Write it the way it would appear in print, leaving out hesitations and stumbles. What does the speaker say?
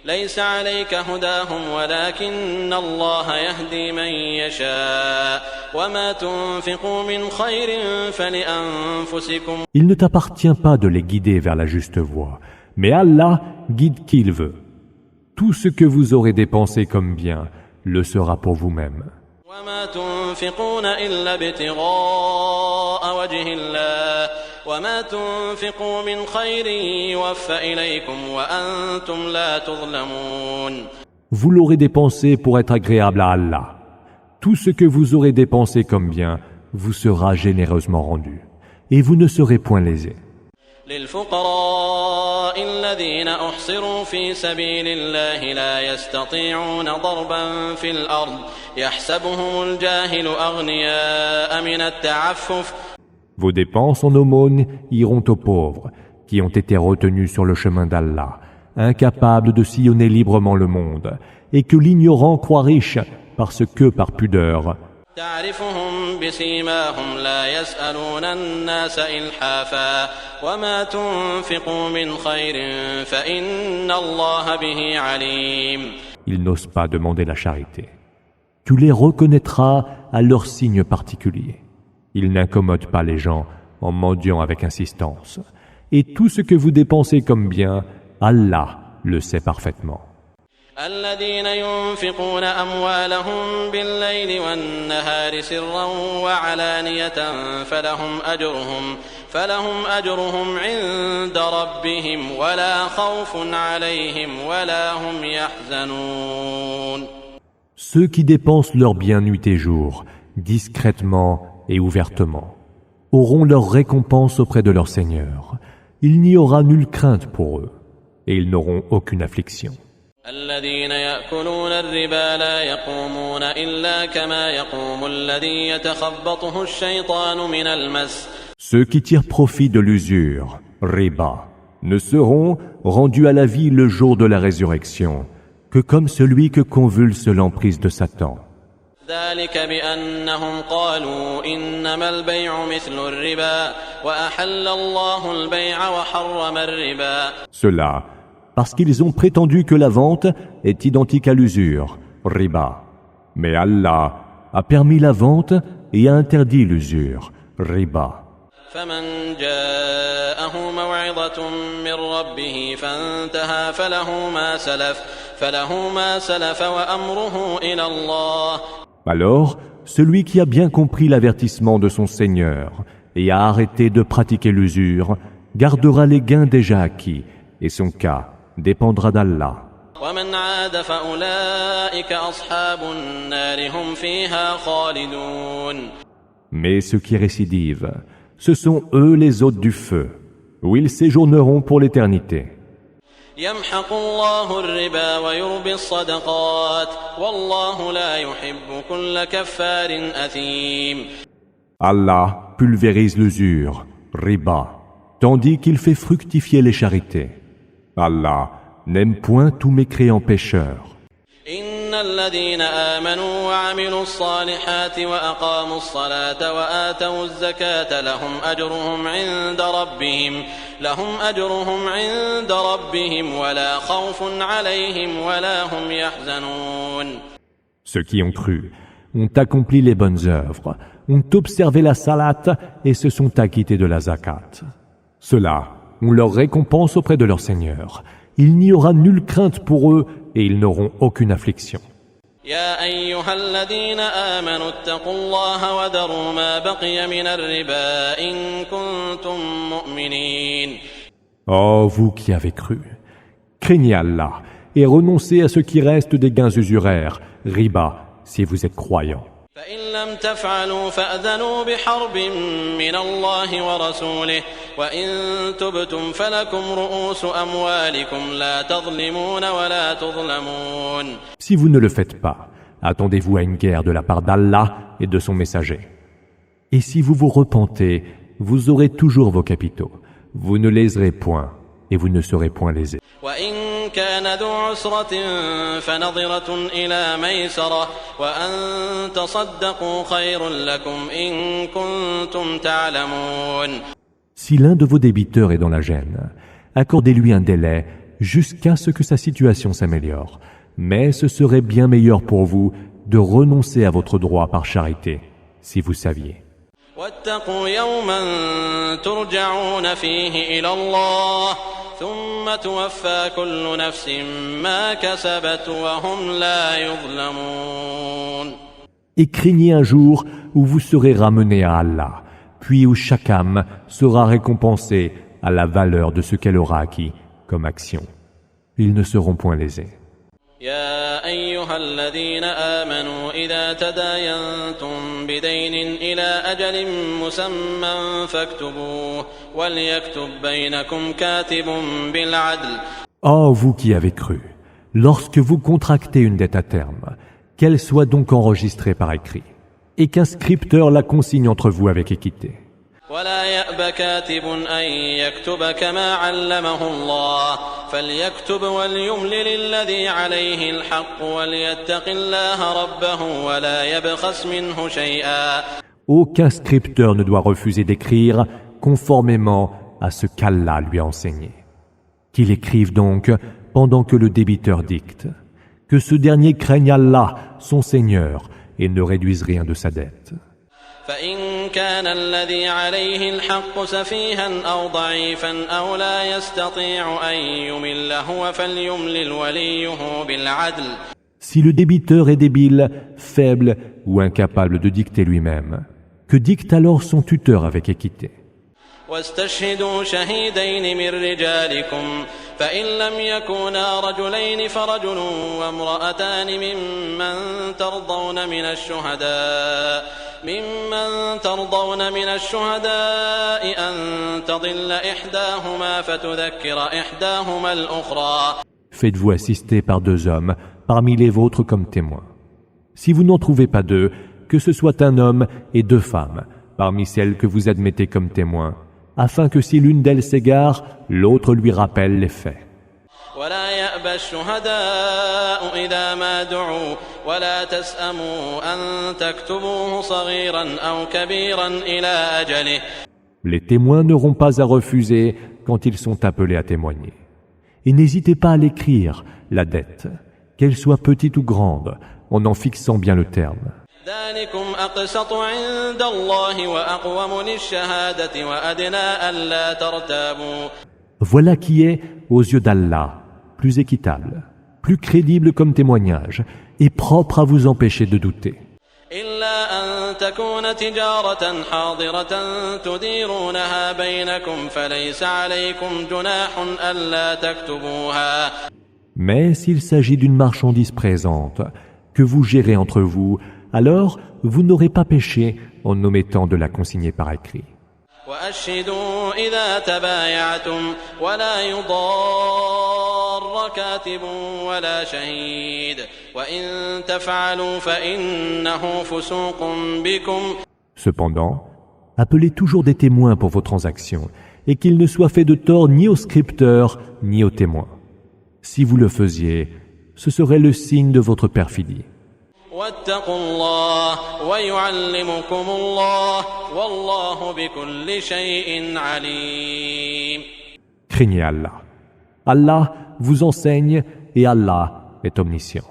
ليس عليك هداهم ولكن الله يهدي من يشاء وما تنفقوا من خير فلأنفسكم. Il ne t'appartient pas de les guider vers la juste voie, mais Allah guide qui il veut. Tout ce que vous aurez dépensé comme bien le sera pour vous-même. وما تنفقون إلا ابتغاء وجه الله وما تنفقوا من خير يوفى إليكم وأنتم لا تظلمون. Vous l'aurez dépensé pour être agréable à Allah. Tout ce que vous aurez dépensé comme bien vous sera généreusement rendu, et vous ne serez point lésés. للفقراء الذين أحصروا في سبيل الله لا يستطيعون ضربا في الأرض يحسبهم الجاهل أغنياء من التعفف. Vos dépenses en aumône iront aux pauvres qui ont été retenus sur le chemin d'Allah, incapables de sillonner librement le monde, et que l'ignorant croit riche parce que par pudeur. تعرفهم بسيماهم لا يسألون الناس إلحافا وما تنفقوا من خير فإن الله به عليم. Ils n'osent pas demander la charité. Tu les reconnaîtras à leurs signes particuliers. Ils n'incommodent pas les gens en mendiant avec insistance. Et tout ce que vous dépensez comme bien, Allah le sait parfaitement. الذين ينفقون أموالهم بالليل والنهار سرا وعلانية فلهم أجرهم عند ربهم ولا خوف عليهم ولا هم يحزنون. Ceux qui dépensent leurs biens nuit et jour, discrètement et ouvertement, auront leur récompense auprès de leur Seigneur. Il n'y aura nulle crainte pour eux, et ils n'auront aucune affliction. الذين يأكلون الربا لا يقومون إلا كما يقوم الذي يتخبطه الشيطان من المس. Ceux qui tirent profit de l'usure, riba, ne seront rendus à la vie le jour de la résurrection que comme celui que convulse l'emprise de Satan. ذلك بأنهم قالوا إنما البيع مثل الربا وأحل الله البيع وحرم الربا. Cela parce qu'ils ont prétendu que la vente est identique à l'usure, riba. Mais Allah a permis la vente et a interdit l'usure, riba. فمن جاءه موعظة من ربه فانتهى فله ما سلف وأمره إلى الله. Alors, celui qui a bien compris l'avertissement de son Seigneur et a arrêté de pratiquer l'usure, gardera les gains déjà acquis, et son cas dépendra d'Allah. ومن عاد فأولئك أصحاب النار هم فيها خالدون. Mais ceux qui récidivent, ce sont eux les hôtes du feu, où ils séjourneront pour l'éternité. يمحق الله الربا ويربي الصدقات والله لا يحب كل كفار أثيم. Allah pulvérise l'usure, riba, tandis qu'il fait fructifier les charités. Allah n'aime point tout mécréant pécheur. إن الذين آمنوا وعملوا الصالحات وأقاموا الصلاة وآتوا الزكاة لهم أجرهم عند ربهم ولا خوف عليهم ولا هم يحزنون. Ceux qui ont cru, ont accompli les bonnes œuvres, ont observé la salat et se sont acquittés de la zakat. Ceux-là ont leur récompense auprès de leur Seigneur. Il n'y aura nulle crainte pour eux et ils n'auront aucune affliction. يا أيها الذين آمنوا اتقوا الله وذروا ما بقي من الربا إن كنتم مؤمنين. Oh, vous qui avez cru, craignez Allah et renoncez à ce qui reste des gains usuraires, riba, si vous êtes croyants. فإن لم تفعلوا فأذنوا بحرب من الله ورسوله وإن تبتم فلكم رؤوس أموالكم لا تظلمون ولا تظلمون. Si vous ne le faites pas, attendez-vous à une guerre de la part d'Allah et de son messager. Et si vous vous repentez, vous aurez toujours vos capitaux. Vous ne léserez point et vous ne serez point lésés. وإن كان ذو عسرة فنظرة إلى ميسرة وأن تصدقوا خير لكم إن كنتم تعلمون. Si l'un de vos débiteurs est dans la gêne, accordez-lui un délai jusqu'à ce que sa situation s'améliore. Mais ce serait bien meilleur pour vous de renoncer à votre droit par charité, si vous saviez. واتقوا يوما ترجعون فيه إلى الله ثم توفى كل نفس ما كسبت وهم لا يظلمون. Et craignez un jour où vous serez ramenés à Allah, puis où chaque âme sera récompensée à la valeur de ce qu'elle aura acquis comme action. Ils ne seront point lésés. يا أيها الذين آمنوا إذا تداينتم بدين إلى أجل مسمى فاكتبوه وليكتب بينكم كاتب بالعدل. Oh, vous qui avez cru, lorsque vous contractez une dette à terme, qu'elle soit donc enregistrée par écrit, et qu'un scripteur la consigne entre vous avec équité. ولا يأب كاتب أن يكتب كما علمه الله فليكتب وليملل الذي عليه الحق وليتق الله ربه ولا يبخس منه شيئا. Aucun scripteur ne doit refuser d'écrire conformément à ce qu'Allah lui a enseigné. Qu'il écrive donc pendant que le débiteur dicte. Que ce dernier craigne Allah, son Seigneur, et ne réduise rien de sa dette. فإن كان الذي عليه الحق سفيها أو ضعيفا أو لا يستطيع أن يمل هو فليملل وليه بالعدل. Si le débiteur est débile, faible ou incapable de dicter lui-même, que dicte alors son tuteur avec équité. واستشهدوا شهيدين من رجالكم فإن لم يكونا رجلين فرجل وامرأتان ممن ترضون من الشهداء أن تضل إحداهما فتذكر إحداهما الأخرى. Faites-vous assister par 2 hommes parmi les vôtres comme témoins. Si vous n'en trouvez pas 2, que ce soit un homme et 2 femmes parmi celles que vous admettez comme témoins, afin que si l'une d'elles s'égare, l'autre lui rappelle les faits. ولا يأبى الشهداء إذا ما دعوا ولا تسأموا أن تكتبوه صغيرا أو كبيرا إلى أجله. Les témoins n'auront pas à refuser quand ils sont appelés à témoigner. Et n'hésitez pas à l'écrire, la dette, qu'elle soit petite ou grande, en fixant bien le terme. ذلكم أقسط عند الله وأقوم للشهادة وأدنى ألا ترتابوا. Voilà qui est, aux yeux d'Allah, plus équitable, plus crédible comme témoignage, et propre à vous empêcher de douter. إلا أن تكون تجارة حاضرة تديرونها بينكم فليس عليكم جناح ألا تكتبوها. Mais s'il s'agit d'une marchandise présente, que vous gérez entre vous, alors vous n'aurez pas péché en omettant de la consigner par écrit. وأشهدوا إذا تبايعتم ولا يضار كاتب ولا شهيد وإن تفعلوا فإنه فسوق بكم. Cependant, appelez toujours des témoins pour vos transactions et qu'il ne soit fait de tort ni au scripteur ni aux témoins. Si vous le faisiez, ce serait le signe de votre perfidie. واتقوا الله ويعلمكم الله والله بكل شيء عليم. Craignez Allah. Allah vous enseigne et Allah est omniscient.